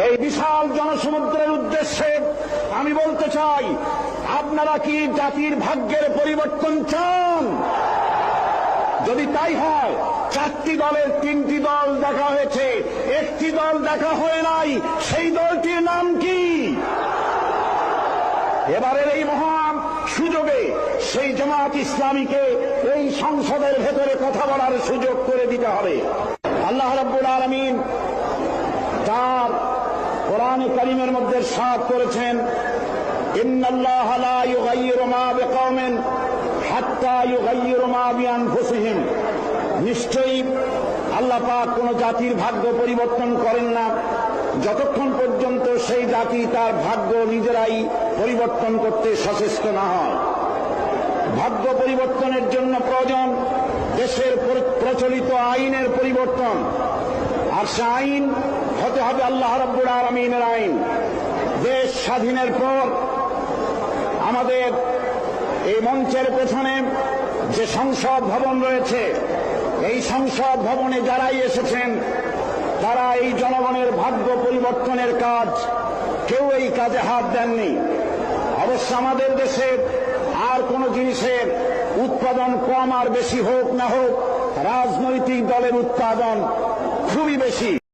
এই বিশাল জনসমুদ্রের উদ্দেশ্যে আমি বলতে চাই, আপনারা কি জাতির ভাগ্যের পরিবর্তন চান? যদি তাই হয়, 4টি দলের 3টি দল দেখা হয়েছে, একটি দল দেখা হয় নাই। সেই দলটির নাম কি? এবারের এই মহান সুযোগে সেই জামাত ইসলামীকে এই সংসদের ভেতরে কথা বলার সুযোগ করে দিতে হবে। আল্লাহ রাব্বুল আলামিন তার কোরআনে কারীমের মধ্যে ইরশাদ করেছেন, ইন্নাল্লাহা লা ইউগাইয়িরু মা বিকওমিন হাত্তা ইউগাইয়িরু মা বিআনফুসিহিম। নিশ্চয়ই আল্লাহ পাক কোন জাতির ভাগ্য পরিবর্তন করেন না যতক্ষণ পর্যন্ত সেই জাতি তার ভাগ্য নিজেরাই পরিবর্তন করতে সচেষ্ট না হয়। ভাগ্য পরিবর্তনের জন্য প্রয়োজন দেশের প্রচলিত আইনের পরিবর্তন, আর সে আইন হতে হবে আল্লাহ রাব্বুল আলামিনের আইন। দেশ স্বাধীনের পর আমাদের এই মঞ্চের পেছনে যে সংসদ ভবন রয়েছে, এই সংসদ ভবনে যারাই এসেছেন তারা এই জনগণের ভাগ্য পরিবর্তনের কাজ, কেউ এই কাজে হাত দেননি। অবশ্য আমাদের দেশে আর কোন জিনিসের উৎপাদন কম আর বেশি হোক না হোক, রাজনৈতিক দলের উৎপাদন খুবই বেশি।